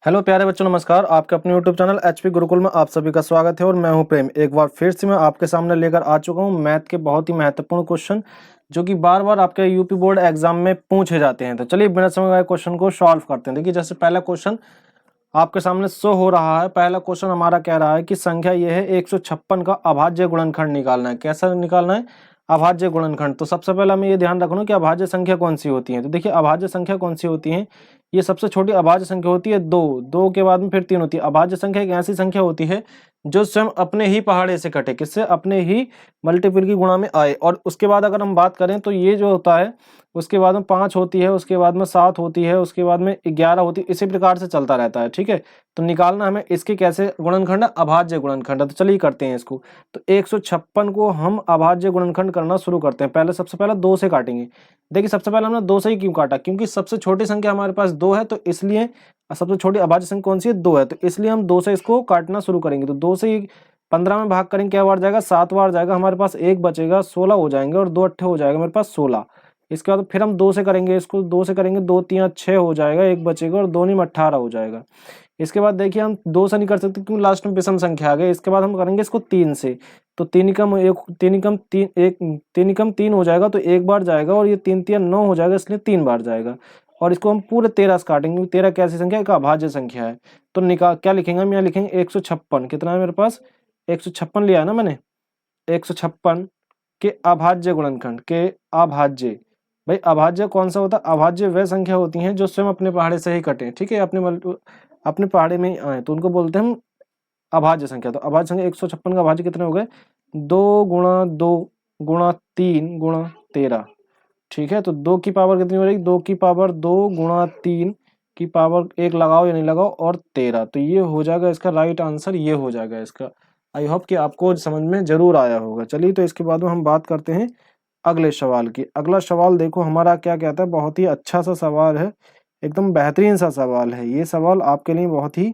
Hello प्यारे बच्चों, नमस्कार। आपके अपने यूट्यूब चैनल एचपी गुरुकुल में आप सभी का स्वागत है और मैं हूं प्रेम। एक बार फिर से मैं आपके सामने लेकर आ चुका हूं मैथ के बहुत ही महत्वपूर्ण क्वेश्चन जो कि बार बार आपके यूपी बोर्ड एग्जाम में पूछे जाते हैं। तो चलिए बिना समय गए क्वेश्चन को सॉल्व करते हैं। देखिए, जैसे पहला क्वेश्चन आपके सामने शो हो रहा है। पहला क्वेश्चन हमारा कह रहा है कि संख्या ये है 156 का अभाज्य गुणनखंड निकालना है। कैसा निकालना है? अभाज्य गुणनखंड। तो सबसे पहले हमें ये ध्यान रखना कि अभाज्य संख्या कौन सी होती है। तो देखिए, अभाज्य संख्या कौन सी होती है, ये सबसे छोटी अभाज्य संख्या होती है दो के बाद में फिर 3 होती है। अभाज्य संख्या एक ऐसी संख्या होती है जो स्वयं अपने ही पहाड़े से कटे, किससे? अपने ही मल्टीपल की गुणा में आए। और उसके बाद अगर हम बात करें तो ये जो होता है उसके बाद में 5 होती है, उसके बाद में 7 होती है, उसके बाद में 11 होती है, इसी प्रकार से चलता रहता है। ठीक है, तो निकालना हमें इसके कैसे गुणनखंड, अभाज्य गुणनखंड। तो चलिए करते हैं इसको। तो 156 को हम अभाज्य गुणनखंड करना शुरू करते हैं। पहले सबसे पहले 2 से काटेंगे। देखिए, सबसे पहले हमने 2 से ही क्यों काटा? क्योंकि सबसे छोटी संख्या हमारे पास 2 है, तो इसलिए सबसे छोटी अभाज्य संख्या कौन सी है? 2 है, तो इसलिए हम 2 से इसको काटना शुरू करेंगे। तो 2 से ही 15 में भाग करेंगे, क्या बार जाएगा? 7 बार जाएगा। हमारे पास 1 बचेगा, 16 हो जाएंगे और 2 अट्ठे हो जाएगा मेरे पास 16। इसके बाद फिर हम 2 से करेंगे, इसको 2 से करेंगे, 2 3 6 हो जाएगा, 1 बचेगा और 2 नीम 18 हो जाएगा। इसके बाद देखिए, हम 2 से नहीं कर सकते क्योंकि लास्ट में विषम संख्या आ गई। इसके बाद हम करेंगे इसको 3 से। तो 3 एकम 1, 3 एकम 3, 1 3 एकम 3 हो जाएगा, तो 1 बार जाएगा और ये 3 3 9 हो जाएगा, इसलिए 3 बार जाएगा। और इसको हम पूरे 13 से काटेंगे। 13 कैसी संख्या है? एक अभाज्य संख्या है। तो निकाल क्या लिखेंगे हम? यहाँ लिखेंगे 156। कितना है मेरे पास? 156 लिया है ना मैंने। 156 के अभाज्य गुणनखंड के अभाज्य। भाई, अभाज्य कौन सा होता है? अभाज्य वह संख्या होती हैं जो स्वयं अपने पहाड़े से ही कटे। ठीक है, अपने पहाड़े में ही आए, तो उनको बोलते हैं हम अभाज्य संख्या। तो अभाज्य संख्या 156 का अभाज्य कितने हो गए? 2 गुणा 2 गुणा 3 गुणा 13। ठीक है, तो 2 की पावर कितनी हो जाएगी? 2 की पावर 2 गुणा 3 की पावर 1 लगाओ या नहीं लगाओ और 13। तो ये हो जाएगा इसका राइट आंसर, ये हो जाएगा इसका। आई होप कि आपको समझ में जरूर आया होगा। चलिए, तो इसके बाद में हम बात करते हैं अगले सवाल की। अगला सवाल देखो हमारा क्या कहता है। बहुत ही अच्छा सा सवाल है, एकदम बेहतरीन सा सवाल है। ये सवाल आपके लिए बहुत ही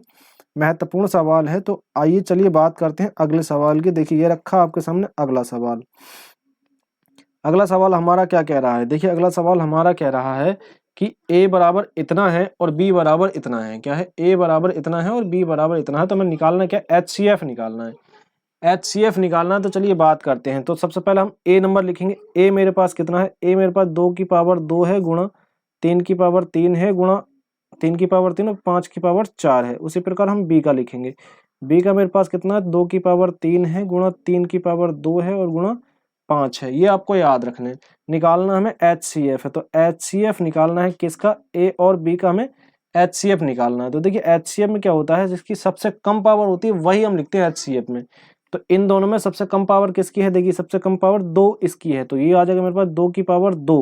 महत्वपूर्ण सवाल है। तो आइए चलिए बात करते हैं अगले सवाल की। देखिए, ये रखा आपके सामने अगला सवाल। अगला सवाल हमारा क्या कह रहा है? देखिए, अगला सवाल हमारा कह रहा है कि a बराबर इतना है और b बराबर इतना है। क्या है? a बराबर इतना है और b बराबर इतना है। तो हमें निकालना क्या? HCF निकालना है। HCF निकालना है। तो चलिए बात करते हैं। तो सबसे पहले हम a नंबर लिखेंगे। a मेरे पास कितना है? a मेरे पास 2 की पावर 2 है गुणा 3 की पावर 3 है गुणा 3 की पावर 3 और 5 की पावर 4 है। उसी प्रकार हम b का लिखेंगे। b का मेरे पास कितना है? 2 की पावर 3 है गुणा 3 की पावर 2 है और गुणा 5 है। ये आपको याद रखने। निकालना हमें HCF है। तो HCF निकालना है किसका? a और b का हमें HCF निकालना है। तो देखिए, HCF में क्या होता है, जिसकी सबसे कम पावर होती है वही हम लिखते हैं HCF में। तो इन दोनों में सबसे कम पावर किसकी है? देखिए, सबसे कम पावर 2 इसकी है, तो ये आ जाएगा मेरे पास 2 की पावर 2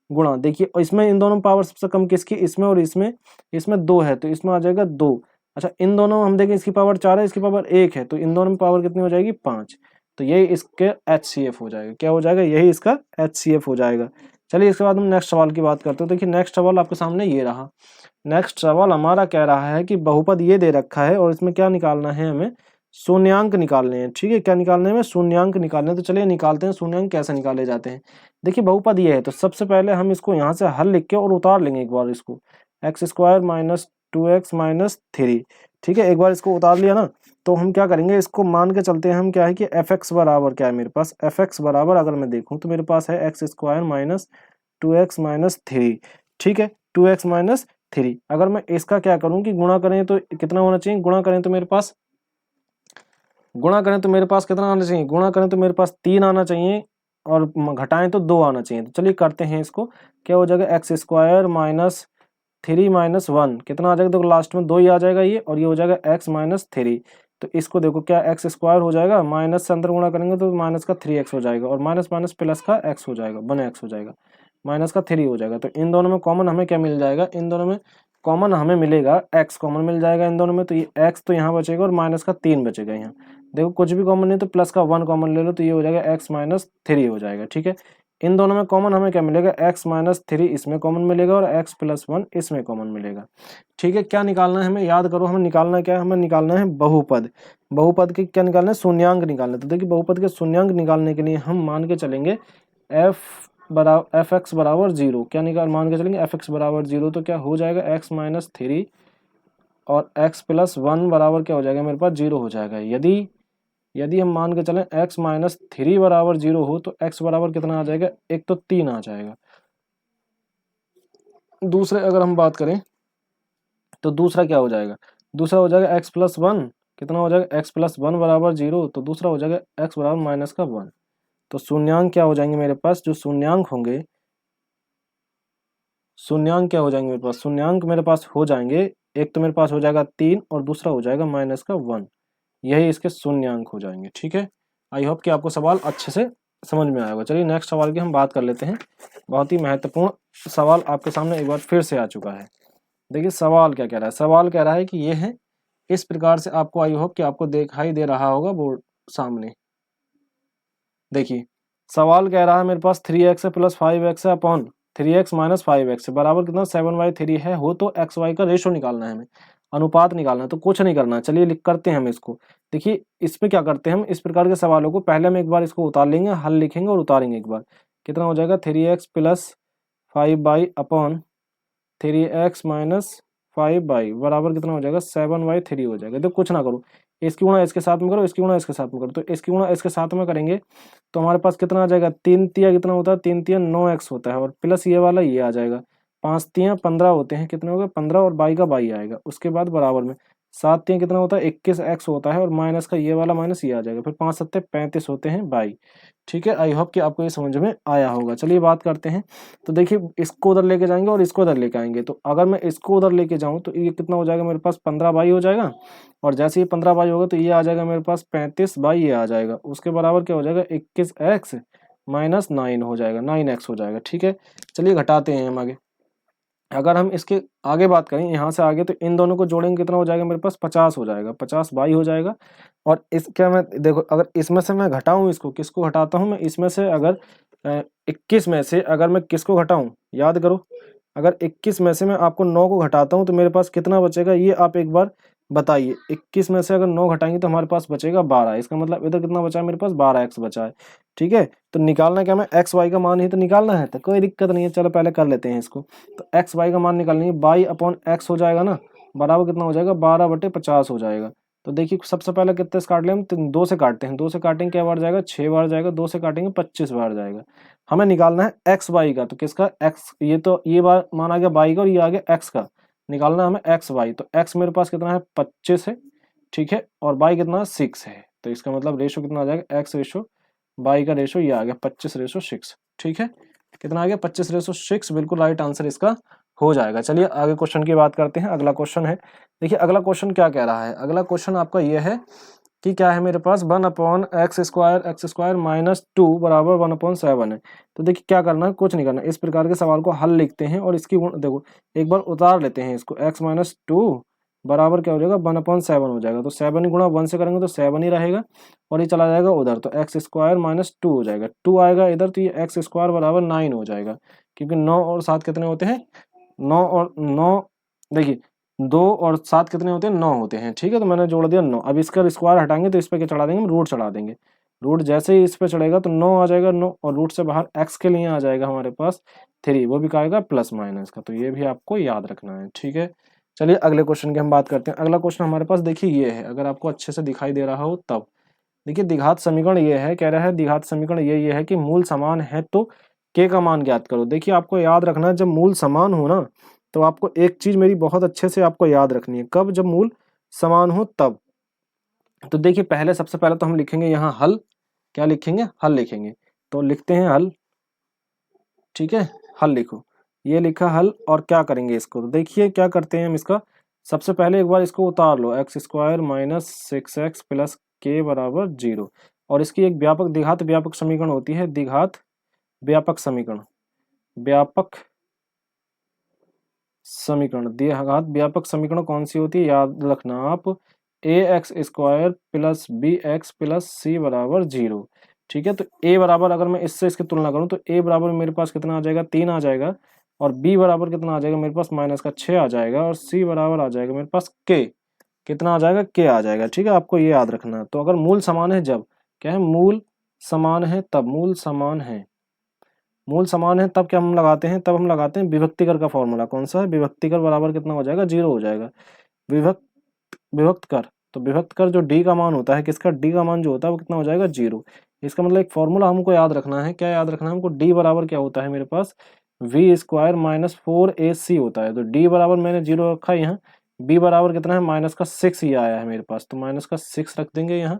गुणा। देखिए, और इसमें इन दोनों में पावर सबसे कम किसकी? इसमें और इसमें। इसमें 2 है तो इसमें आ जाएगा 2। अच्छा, इन दोनों में हम देखें, इसकी पावर 4 है, इसकी पावर 1 है, तो इन दोनों में पावर कितनी हो जाएगी? 5। तो यही इसके HCF हो जाएगा। क्या हो जाएगा? यही इसका HCF हो जाएगा। चलिए, इसके बाद हम नेक्स्ट सवाल की बात करते हैं। देखिए, नेक्स्ट सवाल आपके सामने ये रहा। नेक्स्ट सवाल हमारा कह रहा है कि बहुपद ये दे रखा है और इसमें क्या निकालना है? हमें शून्यांक निकालने हैं। ठीक है, क्या निकालने में? शून्यांक निकालने हैं। तो चलिए निकालते हैं शून्यांक कैसे निकाले जाते हैं। देखिए, बहुपद ये है, तो सबसे पहले हम इसको यहाँ से हल लिख के और उतार लेंगे एक बार इसको। X square minus 2x minus 3। ठीक है, एक बार इसको उतार लिया ना, तो हम क्या करेंगे, इसको मान के चलते हैं हम। क्या है कि fx बराबर क्या है मेरे पास? fx बराबर अगर मैं देखूं तो मेरे पास है x square minus 2x minus 3। ठीक है, 2x माइनस 3। अगर मैं इसका क्या करूं कि गुणा करें तो कितना होना चाहिए? गुणा करें तो मेरे पास कितना आना चाहिए? गुणा करें तो मेरे पास 3 आना चाहिए और घटाएं तो 2 आना चाहिए। तो चलिए करते हैं इसको। क्या हो जाएगा? एक्स स्क्वायर माइनस 3 माइनस 1 कितना आ जाएगा? देखो, लास्ट में 2 ही आ जाएगा ये, और ये हो जाएगा एक्स माइनस 3। तो इसको देखो, क्या एक्स स्क्वायर हो जाएगा, माइनस से अंदर गुणा करेंगे तो माइनस का 3x हो जाएगा, और माइनस माइनस प्लस का x हो जाएगा, 1x हो जाएगा, माइनस का 3 हो जाएगा। तो इन दोनों में कॉमन हमें क्या मिल जाएगा? इन दोनों में कॉमन हमें मिलेगा x कॉमन मिल जाएगा इन दोनों में। तो ये x तो यहाँ बचेगा और माइनस का 3 बचेगा यहाँ। देखो, कुछ भी कॉमन नहीं तो प्लस का 1 कॉमन ले लो, तो ये हो जाएगा x माइनस 3 हो जाएगा। ठीक है, इन दोनों में कॉमन हमें क्या मिलेगा? x माइनस 3 इसमें कॉमन मिलेगा और x प्लस 1 इसमें कॉमन मिलेगा। ठीक है, क्या निकालना है हमें? याद करो, हमें निकालना क्या है? हमें निकालना है बहुपद। बहुपद के क्या निकालना है? शून्यांक निकालना है। तो देखिए, बहुपद के शून्यांक निकालने के लिए हम मान के चलेंगे fx बराबर 0। क्या मान के चलेंगे? fx बराबर 0। तो क्या हो जाएगा? x माइनस 3 और x प्लस 1 बराबर क्या हो जाएगा मेरे पास 0 हो जाएगा। यदि हम मान के चलें x माइनस 3 बराबर 0 हो तो x बराबर कितना आ जाएगा, एक तो 3 आ जाएगा। दूसरे अगर हम बात करें तो दूसरा क्या हो जाएगा, दूसरा हो जाएगा x प्लस 1, कितना हो जाएगा x प्लस 1 बराबर 0, तो दूसरा हो जाएगा x बराबर माइनस का 1। तो शून्यांक क्या हो जाएंगे मेरे पास, जो शून्यांक होंगे, शून्यांक क्या हो जाएंगे मेरे पास, शून्यांक मेरे पास हो जाएंगे, एक तो मेरे पास हो जाएगा 3 और दूसरा हो जाएगा माइनस का 1, यही इसके शून्यांक हो जाएंगे। ठीक है, आई होप कि आपको सवाल अच्छे से समझ में आया होगा। चलिए नेक्स्ट सवाल की हम बात कर लेते हैं। बहुत ही महत्वपूर्ण सवाल आपके सामने एक बार फिर से आ चुका है। देखिए सवाल क्या कह रहा है, सवाल कह रहा है कि ये है इस प्रकार से, आपको आई होप कि आपको दिखाई दे रहा होगा बोर्ड सामने। देखिए सवाल कह रहा है मेरे पास 3x plus 5x upon 3x minus 5x बराबर कितना 7/3 है, हो तो एक्स वाई का रेशो निकालना है हमें, अनुपात निकालना है। तो कुछ नहीं करना, चलिए लिख करते हैं हम इसको। देखिए इसमें क्या करते हैं हम, इस प्रकार के सवालों को पहले हम एक बार इसको उतार लेंगे, हल लिखेंगे और उतारेंगे एक बार। कितना हो जाएगा 3x plus 5y upon 3x minus 5y बराबर कितना हो जाएगा 7/3 हो जाएगा। तो कुछ ना करो, इसकी गुणा इसके साथ में करो, इसकी गुणा इसके साथ में करो। तो इसकी गुणा इसके साथ में करेंगे तो हमारे पास कितना आ जाएगा, 3 तिया कितना होता है, 3 तिया 9x होता है, और प्लस ये वाला ये आ जाएगा, 5 तिया 15 होते हैं, कितने हो गए 15, और बाई का बाई आएगा। उसके बाद बराबर में 7 तिया कितना होता है 21x होता है, और माइनस का ये वाला माइनस ये आ जाएगा, फिर 5 सत्ते 35 होते हैं बाई। ठीक है, आई होप कि आपको ये समझ में आया होगा। चलिए बात करते हैं। तो देखिए इसको उधर लेके जाएंगे और इसको उधर लेके आएंगे। तो अगर मैं इसको उधर लेके जाऊं तो ये कितना हो जाएगा मेरे पास 15 बाई हो जाएगा, और जैसे ही 15 बाई होगा तो ये आ जाएगा मेरे पास 35 बाई ये आ जाएगा। उसके बराबर क्या हो जाएगा 21x माइनस 9 हो जाएगा, 9x हो जाएगा। ठीक है, चलिए घटाते हैं हम आगे। अगर हम इसके आगे बात करें यहाँ से आगे, तो इन दोनों को जोड़ेंगे कितना हो जाएगा मेरे पास 50 हो जाएगा, 50 बाई हो जाएगा। और इस क्या मैं देखो, अगर इसमें से मैं घटाऊं, इसको किसको घटाता हूं मैं, इसमें से अगर 21 में से अगर मैं किसको घटाऊं, याद करो, अगर 21 में से मैं आपको 9 को घटाता हूं तो मेरे पास कितना बचेगा, ये आप एक बार बताइए। 21 में से अगर 9 घटाएंगे तो हमारे पास बचेगा 12, इसका मतलब इधर कितना बचा है मेरे पास 12x बचा है। ठीक है, तो निकालना क्या, मैं एक्स वाई का मान ही तो निकालना है, तो कोई दिक्कत नहीं है, चलो पहले कर लेते हैं इसको। तो एक्स वाई का मान निकालेंगे, बाई अपॉन एक्स हो जाएगा ना, बराबर कितना हो जाएगा 12/50 हो जाएगा। तो देखिए सबसे पहले कितने से काट ले हम, 2 से काटते हैं, 2 से काटेंगे क्या बार जाएगा 6 बार जाएगा, 2 से काटेंगे 25 बार जाएगा। हमें निकालना है एक्स वाई का, तो किसका एक्स, ये तो ये बार मान आ गया बाई का और ये आ गया एक्स का, निकालना है हमें एक्स वाई। तो एक्स मेरे पास कितना है 25 है, ठीक है, और बाई कितना 6 है। तो इसका मतलब रेशो कितना आ जाएगा, एक्स रेशो बाई का रेशो ये आ गया 25/6। ठीक है, कितना आ गया 25/6, बिल्कुल राइट आंसर इसका हो जाएगा। चलिए आगे क्वेश्चन की बात करते हैं। अगला क्वेश्चन है, देखिए अगला क्वेश्चन क्या कह रहा है, अगला क्वेश्चन आपका ये है कि क्या है मेरे पास 1/x² माइनस 2 बराबर 1/7 है। तो देखिए क्या करना है, कुछ नहीं करना, इस प्रकार के सवाल को हल लिखते हैं और इसकी देखो एक बार उतार लेते हैं इसको, x माइनस 2 बराबर क्या हो जाएगा 1/7 हो जाएगा। तो 7 गुणा 1 से करेंगे तो 7 ही रहेगा, और ये चला जाएगा उधर, तो x² माइनस 2 हो जाएगा, 2 आएगा इधर, तो ये x² बराबर 9 हो जाएगा, क्योंकि 9 और 7 कितने होते हैं 9 और 9, देखिए 2 और 7 कितने होते हैं 9 होते हैं। ठीक है, तो मैंने जोड़ दिया 9। अब इसका स्क्वायर हटाएंगे तो इस पे क्या चढ़ा देंगे, रूट चढ़ा देंगे, रूट जैसे ही इस पे चढ़ेगा तो 9 आ जाएगा 9, और रूट से बाहर x के लिए आ जाएगा हमारे पास 3, वो भी क्या आएगा प्लस माइनस का, तो ये भी आपको याद रखना है। ठीक है, चलिए अगले क्वेश्चन की हम बात करते हैं। अगला क्वेश्चन हमारे पास देखिए ये है, अगर आपको अच्छे से दिखाई दे रहा हो तब देखिए, द्विघात समीकरण ये है, कह रहा है द्विघात समीकरण ये है कि मूल समान है तो k का मान ज्ञात करो। देखिए आपको याद रखना है, जब मूल समान हो ना तो आपको एक चीज मेरी बहुत अच्छे से आपको याद रखनी है, कब, जब मूल समान हो तब। तो देखिए पहले सबसे पहले तो हम लिखेंगे यहाँ हल, क्या लिखेंगे, हल लिखेंगे। तो लिखते हैं हल, ठीक है, हल लिखो, ये लिखा हल, और क्या करेंगे इसको, तो देखिए क्या करते हैं हम इसका, सबसे पहले एक बार इसको उतार लो, x² minus 6x plus k बराबर 0, और इसकी एक द्विघात व्यापक समीकरण होती है, द्विघात व्यापक समीकरण, व्यापक समीकरण, द्विघात व्यापक समीकरण कौन सी होती है, याद रखना आप, ax² plus bx plus c बराबर 0। ठीक है, तो a बराबर अगर मैं इससे इसकी तुलना करूं तो a बराबर मेरे पास कितना आ जाएगा 3 आ जाएगा, और b बराबर कितना आ जाएगा मेरे पास माइनस का 6 आ जाएगा, और c बराबर आ जाएगा मेरे पास k, कितना आ जाएगा k आ जाएगा। ठीक है, आपको ये याद रखना है। तो अगर मूल समान है, जब क्या है मूल समान है तब, मूल समान है, मूल समान है तब क्या हम लगाते हैं, तब हम लगाते हैं विभक्तिकर का फॉर्मूला, कौन सा है, विभक्तिकर बराबर कितना हो जाएगा 0 हो जाएगा। विभक्त विभक्त कर, तो विभक्त कर जो डी का मान होता है, किसका, डी का मान जो होता है वो कितना हो जाएगा, 0। इसका मतलब एक फॉर्मूला हमको याद रखना है, क्या याद रखना है हमको, डी बराबर क्या होता है मेरे पास, वी स्क्वायर माइनस 4ac होता है। तो डी बराबर मैंने 0 रखा है यहाँ, बी बराबर कितना है, माइनस का 6 ये आया है मेरे पास, तो माइनस का 6 रख देंगे यहाँ।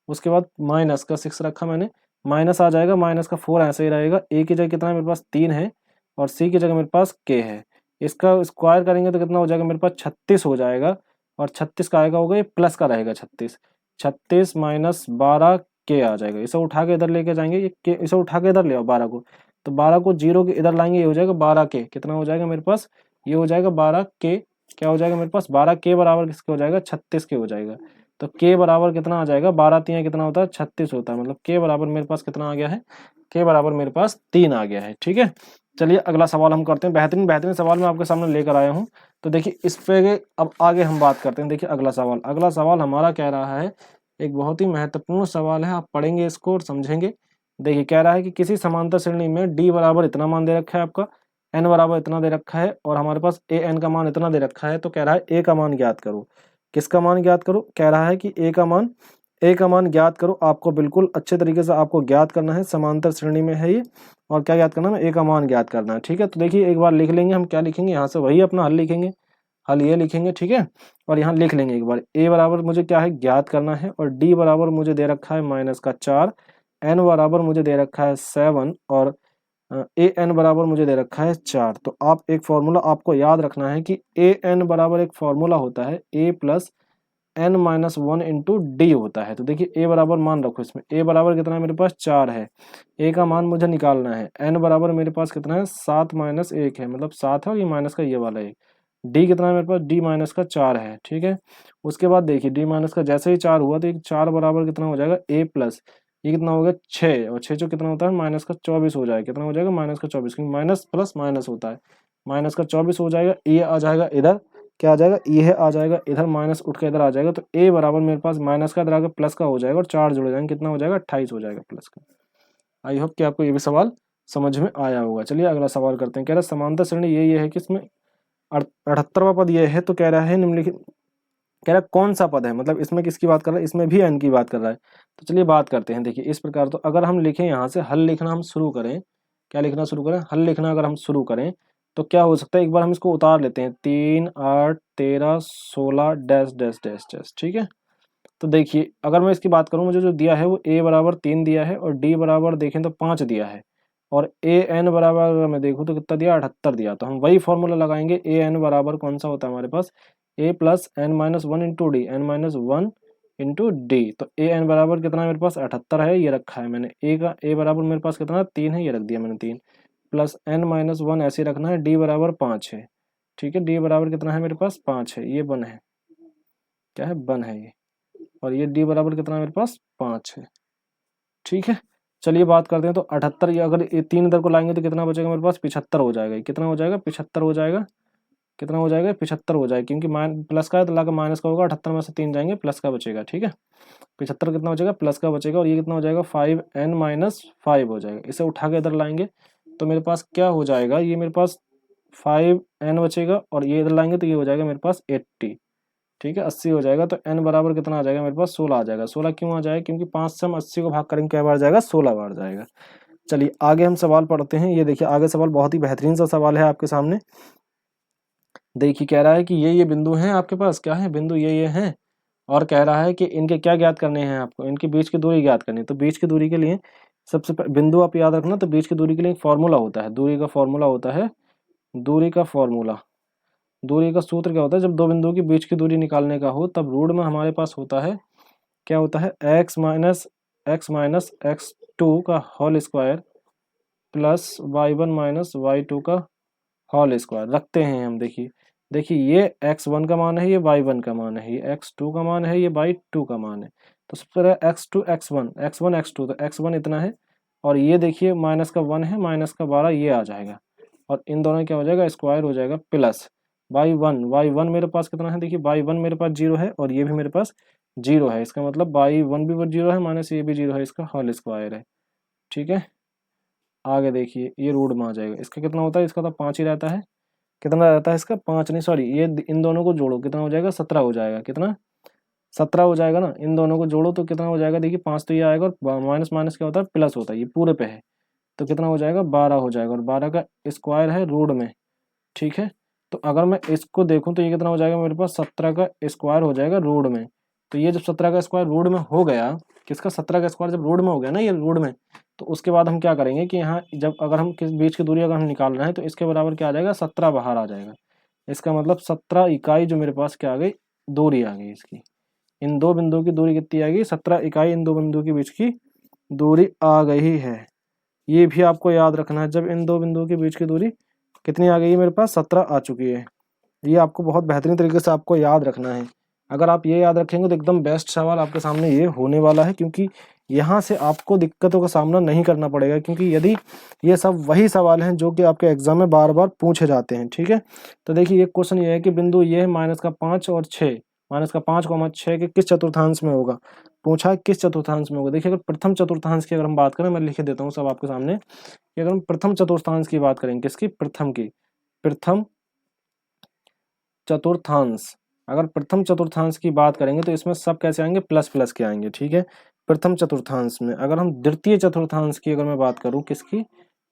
उसके बाद माइनस का 6 रखा मैंने, माइनस आ जाएगा, माइनस का 4 ऐसे ही रहेगा। ए की जगह कितना है मेरे पास, 3 है, और सी की जगह मेरे पास के है। इसका स्क्वायर करेंगे तो कितना हो जाएगा मेरे पास, 36 हो जाएगा। और 36 का आएगा होगा, ये प्लस का रहेगा 36, 36 माइनस 12 के आ जाएगा। इसे उठा के इधर लेके जाएंगे, ये के इसे उठा के इधर ले आओ 12 को, तो 12 को 0 के इधर लाएंगे, ये हो जाएगा 12 के, कितना हो जाएगा मेरे पास, ये हो जाएगा 12 के, क्या हो जाएगा मेरे पास, 12 के बराबर किसके हो जाएगा, 36 के हो जाएगा। तो के बराबर कितना आ जाएगा, 12 3 कितना होता है, 36 होता है। मतलब के बराबर मेरे पास कितना आ गया है, के बराबर मेरे पास 3 आ गया है। ठीक है, चलिए अगला सवाल हम करते हैं। बेहतरीन बेहतरीन सवाल मैं आपके सामने लेकर आया हूँ। तो देखिए इस पे अब आगे हम बात करते हैं। देखिए अगला सवाल हमारा कह रहा है, एक बहुत ही महत्वपूर्ण सवाल है, आप पढ़ेंगे इसको और समझेंगे। देखिए कह रहा है कि किसी समांतर श्रेणी में डी बराबर इतना मान दे रखा है आपका, एन बराबर इतना दे रखा है, और हमारे पास ए एन का मान इतना दे रखा है। तो कह रहा है ए का मान ज्ञात करो। किसका मान ज्ञात करो, कह रहा है कि ए का मान ज्ञात करो। आपको बिल्कुल अच्छे तरीके से आपको ज्ञात करना है, समांतर श्रेणी में है ये, और क्या ज्ञात करना है, ए का मान ज्ञात करना है। ठीक है, तो देखिए एक बार लिख लेंगे हम, क्या लिखेंगे यहाँ से, वही अपना हल लिखेंगे, हल ये लिखेंगे। ठीक है, और यहाँ लिख लेंगे एक बार, ए बराबर मुझे क्या है, ज्ञात करना है, और डी बराबर मुझे दे रखा है माइनस का 4, एन बराबर मुझे दे रखा है 7, और ए एन बराबर मुझे दे रखा है 4। तो आप एक फॉर्मूला आपको याद रखना है कि ए एन बराबर एक फॉर्मूला होता है, A plus N minus 1 into D होता है। तो देखिए ए बराबर मान रखो, इसमें ए बराबर कितना है मेरे पास, 4 है, ए का मान मुझे निकालना है। एन बराबर मेरे पास कितना है, 7 माइनस 1 है, मतलब 7 है, और ये माइनस का ये वाला है। डी कितना है मेरे पास, डी माइनस का 4 है। ठीक है, उसके बाद देखिए डी माइनस का जैसे ही 4 हुआ, तो ये 4 बराबर कितना हो जाएगा, ए प्लस ये कितना हो गया, 6, और 6 जो कितना होता है, माइनस का 24 हो जाएगा। कितना हो जाएगा, माइनस का 24, क्योंकि माइनस प्लस माइनस होता है, माइनस का 24 हो जाएगा। ये आ जाएगा इधर, क्या आ जाएगा, ये आ जाएगा इधर, माइनस उठ के इधर आ जाएगा। तो ए बराबर मेरे पास माइनस का इधर आकर प्लस का हो जाएगा, और 4 जुड़ जाएंगे, कितना हो जाएगा, 28 हो जाएगा प्लस का। आई होप कि आपको ये भी सवाल समझ में आया होगा। चलिए अगला सवाल करते हैं। कह रहा है समांतर श्रेणी ये है कि इसमें 78वां पद ये है। तो कह रहा है निम्नलिखित, कह रहा है कौन सा पद है, मतलब इसमें किसकी बात कर रहा है, इसमें भी एन की बात कर रहा है। तो चलिए बात करते हैं। देखिए इस प्रकार, तो अगर हम लिखें यहाँ से हल लिखना हम शुरू करें, क्या लिखना शुरू करें, हल लिखना अगर हम शुरू करें, तो क्या हो सकता है, एक बार हम इसको उतार लेते हैं, 3 8 13 16 डैश डैश डैश डैश। ठीक है, तो देखिए अगर मैं इसकी बात करूं, मुझे जो दिया है वो ए बराबर 3 दिया है, और डी बराबर देखें तो 5 दिया है, और ए एन बराबर अगर मैं देखूं तो कितना दिया, 78 दिया। तो हम वही फॉर्मूला लगाएंगे, ए एन बराबर कौन सा होता है हमारे पास, A plus N minus 1 into D, N minus 1 into D. तो ए एन बराबर कितना है मेरे पास, 78 है, ये रखा है मैंने। ए बराबर मेरे पास कितना, 3 है, ये रख दिया मैंने 3, प्लस एन माइनस 1 ऐसे रखना है, डी बराबर 5 है। ठीक है, डी बराबर कितना है मेरे पास, 5 है, ये बन है, क्या है, बन है ये, और ये डी बराबर कितना है मेरे पास, 5 है। ठीक है, चलिए बात करते हैं। तो 78, ये अगर ये 3 इधर को लाएंगे तो कितना बचेगा मेरे पास, 75 हो जाएगा। कितना हो जाएगा, 75 हो जाएगा, कितना हो जाएगा, 75 हो जाएगा, क्योंकि प्लस का है तो लाकर माइनस का होगा, 78 में से 3 जाएंगे, प्लस का बचेगा। ठीक है, 75 कितना बचेगा, प्लस का बचेगा, और ये कितना हो जाएगा, 5n माइनस 5 हो जाएगा। इसे उठा के इधर लाएंगे तो मेरे पास क्या हो जाएगा, ये मेरे पास 5n बचेगा, और ये इधर लाएंगे तो ये हो जाएगा मेरे पास 80। ठीक है, 80 हो जाएगा। तो n बराबर कितना आ जाएगा मेरे पास, 16 आ जाएगा। 16 क्यों आ जाएगा, क्योंकि 5 से हम 80 को भाग करेंगे, क्या बार जाएगा, 16 बार जाएगा। चलिए आगे हम सवाल पढ़ते हैं। ये देखिए आगे सवाल बहुत ही बेहतरीन सा सवाल है आपके सामने। देखिए कह रहा है कि ये बिंदु हैं आपके पास, क्या है, बिंदु ये हैं, और कह रहा है कि इनके क्या ज्ञात करने हैं आपको, इनके बीच की दूरी ज्ञात करनी है। तो बीच की दूरी के लिए सबसे बिंदु आप याद रखना, तो बीच की दूरी के लिए एक फॉर्मूला होता है, दूरी का फॉर्मूला होता है, दूरी का फॉर्मूला, दूरी का सूत्र क्या होता है, जब दो बिंदुओं के बीच की दूरी निकालने का हो, तब रूट में हमारे पास होता है, क्या होता है, x माइनस x टू का whole square plus y1 minus y2 का होल स्क्वायर रखते हैं हम। देखिए देखिए ये x1 का मान है, ये y1 का मान है, ये x2 का मान है, ये y2 का मान है। तो सबसे पहले x2 x1 x1 x2, तो x1 इतना है, और ये देखिए माइनस का 1 है, माइनस का 12 ये आ जाएगा, और इन दोनों क्या हो जाएगा, स्क्वायर हो जाएगा, प्लस y1 मेरे पास कितना है, देखिए y1 मेरे पास 0 है, और ये भी मेरे पास 0 है, इसका मतलब y1 भी 0 है, माइनस ये भी 0 है, इसका होल स्क्वायर है। ठीक है, आगे देखिए ये रूट में आ जाएगा, इसका कितना होता है, इसका तो 5 ही रहता है, कितना रहता है इसका 5 नहीं सॉरी, ये इन दोनों को जोड़ो कितना हो जाएगा 17 हो जाएगा, कितना 17 हो जाएगा ना। इन दोनों को जोड़ो तो कितना हो जाएगा, देखिए 5 तो ये आएगा और माइनस माइनस क्या होता है प्लस होता है, ये पूरे पे है तो कितना हो जाएगा 12 हो जाएगा, और 12 का स्क्वायर है रूट में, ठीक है। तो अगर मैं इसको देखूं तो ये कितना हो जाएगा मेरे पास 17 का स्क्वायर हो जाएगा रूट में। तो ये जब 17 का स्क्वायर रूट में हो गया, किसका 17 का स्क्वायर जब रूट में हो गया ना ये रूट में, तो उसके बाद हम क्या करेंगे कि यहाँ जब अगर हम किस बीच की दूरी अगर हम निकाल रहे हैं तो इसके बराबर क्या आ जाएगा 17 बाहर आ जाएगा। इसका मतलब 17 इकाई जो मेरे पास क्या आ गई, दूरी आ गई इसकी। इन दो बिंदुओं की दूरी कितनी आ गई 17 इकाई, इन दो बिंदुओं के बीच की दूरी आ गई है। ये भी आपको याद रखना है, जब इन दो बिंदुओं के बीच की दूरी कितनी आ गई है मेरे पास 17 आ चुकी है। ये आपको बहुत बेहतरीन तरीके से आपको याद रखना है। अगर आप ये याद रखेंगे तो एकदम बेस्ट सवाल आपके सामने ये होने वाला है, क्योंकि यहाँ से आपको दिक्कतों का सामना नहीं करना पड़ेगा, क्योंकि यदि ये सब वही सवाल हैं जो कि आपके एग्जाम में बार बार पूछे जाते हैं, ठीक है। तो देखिए एक क्वेश्चन ये है कि बिंदु ये है -5 और 6, -5, 6 के किस चतुर्थांश में होगा, पूछा है किस चतुर्थांश में होगा। देखिए अगर प्रथम चतुर्थांश की अगर हम बात करें, मैं लिख देता हूँ सब आपके सामने कि अगर हम प्रथम चतुर्थांश की बात करेंगे, किसकी, प्रथम की, प्रथम चतुर्थांश, अगर प्रथम चतुर्थांश की बात करेंगे तो इसमें सब कैसे आएंगे, प्लस प्लस के आएंगे, ठीक है। प्रथम चतुर्थांश में अगर हम द्वितीय चतुर्थांश की अगर मैं बात करूं, किसकी,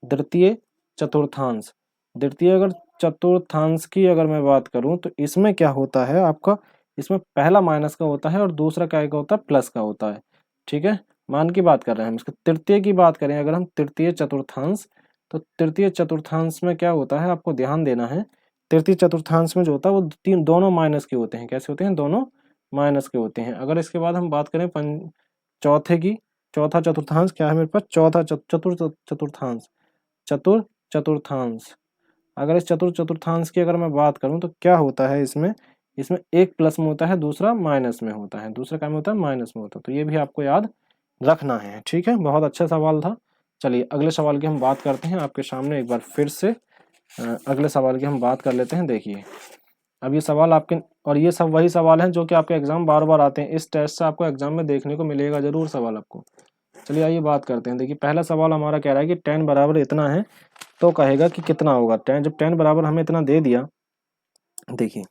द्वितीय चतुर्थांश, द्वितीय अगर चतुर्थांश की अगर मैं बात करूं तो इसमें क्या होता है आपका, इसमें पहला माइनस का होता है और दूसरा क्या का होता है, प्लस का होता है, ठीक है। मान की बात कर रहे हैं हम, इसके तृतीय की बात करें अगर हम, तृतीय चतुर्थांश, तो तृतीय चतुर्थांश में क्या होता है आपको ध्यान देना है, तृतीय चतुर्थांश में जो होता है वो दोनों माइनस के होते हैं, कैसे होते हैं, दोनों माइनस के होते हैं। अगर इसके बाद हम बात करें चौथे की, चौथा चतुर्थांश क्या है मेरे पास, चौथा चतुर्थांश, चतुर्थांश, अगर इस चतुर्थांश की अगर मैं बात करूं तो क्या होता है इसमें, इसमें एक प्लस में होता है दूसरा माइनस में होता है, दूसरा क्या में होता है, माइनस में होता है। तो ये भी आपको याद रखना है, ठीक है। बहुत अच्छा सवाल था। चलिए अगले सवाल की हम बात करते हैं आपके सामने एक बार फिर से, अगले सवाल की हम बात कर लेते हैं। देखिए अब ये सवाल आपके, और ये सब वही सवाल हैं जो कि आपके एग्जाम बार बार आते हैं, इस टेस्ट से आपको एग्जाम में देखने को मिलेगा जरूर सवाल आपको। चलिए आइए बात करते हैं। देखिए पहला सवाल हमारा कह रहा है कि 10 बराबर इतना है तो कहेगा कि कितना होगा 10, जब 10 बराबर हमें इतना दे दिया। देखिए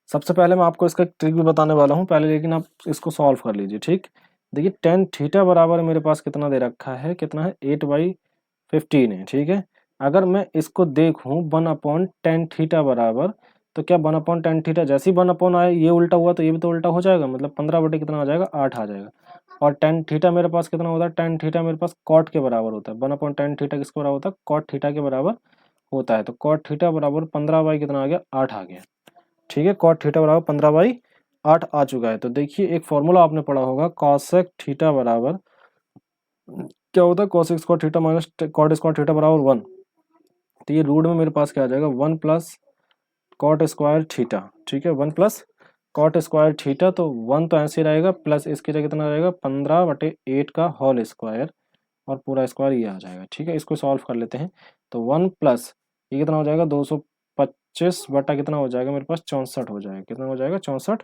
सबसे पहले मैं आपको इसका ट्रिक भी बताने वाला हूँ पहले, लेकिन आप इसको सॉल्व कर लीजिए, ठीक। देखिए tan थीटा बराबर मेरे पास कितना दे रखा है, कितना है 8/15 है, ठीक है। अगर मैं इसको देखूं 1/tan थीटा बराबर, तो क्या 1/tan थीटा जैसे ही 1 आए ये उल्टा हुआ तो ये भी तो उल्टा हो जाएगा, मतलब 15 बटे कितना आ जाएगा 8 आ जाएगा। और tan थीटा मेरे पास कितना होता है, tan थीटा मेरे पास cot के बराबर होता है, 1/tan थीटा किसके बराबर होता है, cot थीटा के बराबर होता है। तो cot थीटा बराबर 15 बाई कितना आ गया 8 आ गया, ठीक है। cot थीटा बराबर 15/8 आ चुका है। तो देखिए एक फॉर्मूला आपने पढ़ा होगा, cosec थीटा बराबर क्या होता है, cosec square theta minus cot square theta बराबर 1। तो ये रूट में मेरे पास क्या आ जाएगा 1 प्लस कॉट स्क्वायर थीटा, ठीक है, 1 प्लस कॉट स्क्वायर थीटा। तो 1 तो ऐसे ही रहेगा, प्लस इसकी जगह कितना रहेगा 15/8 का होल स्क्वायर, और पूरा स्क्वायर ये आ जाएगा, ठीक है। इसको सॉल्व कर लेते हैं। तो 1 प्लस ये कितना हो जाएगा 225 बटा कितना हो जाएगा मेरे पास 64 हो जाएगा, कितना हो जाएगा 64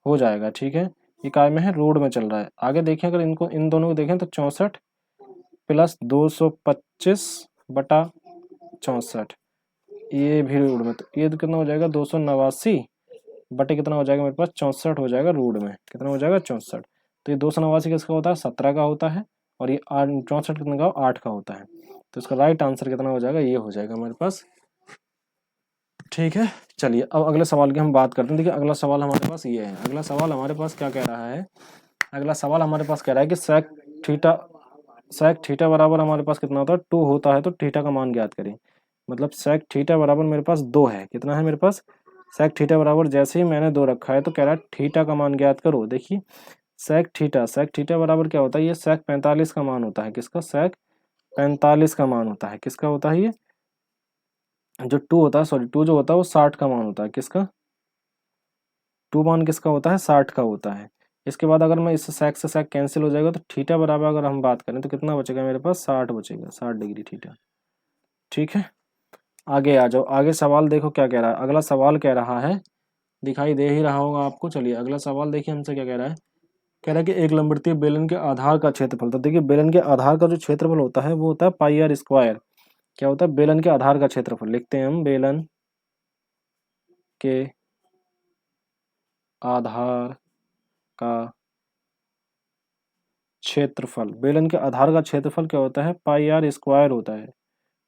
हो जाएगा, ठीक है। इकाई में है, रूट में चल रहा है। आगे देखें अगर इनको इन दोनों को देखें तो 64 प्लस 225 बटा 64, ये भी रूट में, तो ये तो कितना हो जाएगा 289 बटे कितना हो जाएगा मेरे पास 64 हो जाएगा, रूट में कितना हो जाएगा 64। तो ये 289 किसका होता है 17 का होता है, और ये 64 कितना का 8 का होता है। तो इसका राइट आंसर कितना हो जाएगा, ये हो जाएगा मेरे पास, ठीक है। चलिए अब अगले सवाल की हम बात करते हैं। देखिए अगला सवाल हमारे पास ये है, अगला सवाल हमारे पास क्या कह रहा है, अगला सवाल हमारे पास कह रहा है कि सेक थीटा बराबर हमारे पास कितना होता है 2 होता है, तो थीटा का मान ज्ञात करें। मतलब सेक थीटा बराबर मेरे पास 2 है, कितना है मेरे पास, सेक थीटा बराबर जैसे ही मैंने 2 रखा है तो कह रहा है थीटा का मान ज्ञात करो। देखिए सेक थीटा बराबर क्या होता है, ये सेक 45 का मान होता है, किसका, सेक 45 का मान होता है, किसका होता है ये, जो 2 होता है, सॉरी 2 जो होता है वो 60 का मान होता है, किसका, 2 मान किसका होता है 60 का होता है। इसके बाद अगर मैं इस सेक से सेक कैंसिल हो जाएगा तो थीटा बराबर अगर हम बात करें तो कितना बचेगा मेरे पास 60 बचेगा, 60 डिग्री थीटा, ठीक है। आगे आ जाओ, आगे सवाल देखो क्या कह रहा है। अगला सवाल कह रहा है, दिखाई दे ही रहा होगा आपको। चलिए अगला सवाल देखिए हमसे क्या कह रहा है, कह रहा है कि एक लंबवृत्तीय बेलन के आधार का क्षेत्रफल। तो देखिए बेलन के आधार का जो क्षेत्रफल होता है वो होता है पाई आर स्क्वायर। क्या होता है, बेलन के आधार का क्षेत्रफल लिखते हैं हम, बेलन के आधार का क्षेत्रफल, बेलन के आधार का क्षेत्रफल क्या होता है, पाई आर स्क्वायर होता है।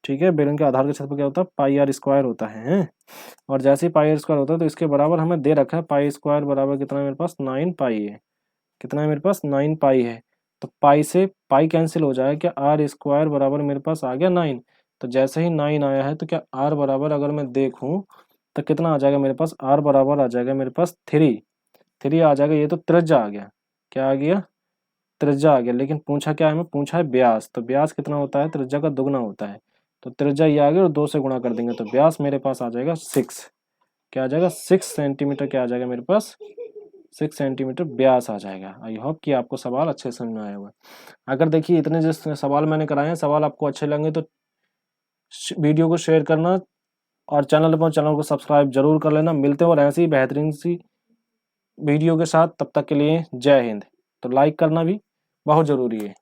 ठीक है, बेलन के आधार का क्षेत्रफल क्या होता है, पाई आर स्क्वायर होता है। और जैसे ही पाई आर स्क्वायर होता है तो इसके बराबर हमें दे रखा है पाई स्क्वायर बराबर कितना है मेरे पास, 9 पाई है। कितना है मेरे पास, 9 पाई है। तो पाई से पाई कैंसिल हो जाएगा, क्या आर स्क्वायर बराबर मेरे पास आ गया 9। तो जैसे ही 9 आया है तो क्या आर बराबर अगर मैं देखूं तो कितना आ जाएगा मेरे पास, आर बराबर आ जाएगा मेरे पास 3 आ जाएगा। ये तो त्रिज्या आ गया, क्या आ गया, त्रिज्या आ गया। लेकिन पूछा क्या है, हमें पूछा है व्यास, तो व्यास कितना होता है, त्रिज्या का दुगना होता है। तो त्रिज्या ये आ गया और 2 से गुणा कर देंगे तो व्यास मेरे पास आ जाएगा 6। क्या आ जाएगा, 6 सेंटीमीटर। क्या आ जाएगा मेरे पास, 6 सेंटीमीटर व्यास आ जाएगा। आई होप कि आपको सवाल अच्छे समझ में आया हुआ। अगर देखिए इतने जो सवाल मैंने कराए हैं, सवाल आपको अच्छे लगे तो वीडियो को शेयर करना और चैनल को सब्सक्राइब जरूर कर लेना। मिलते हैं और ऐसी ही बेहतरीन सी वीडियो के साथ, तब तक के लिए जय हिंद। तो लाइक करना भी बहुत ज़रूरी है।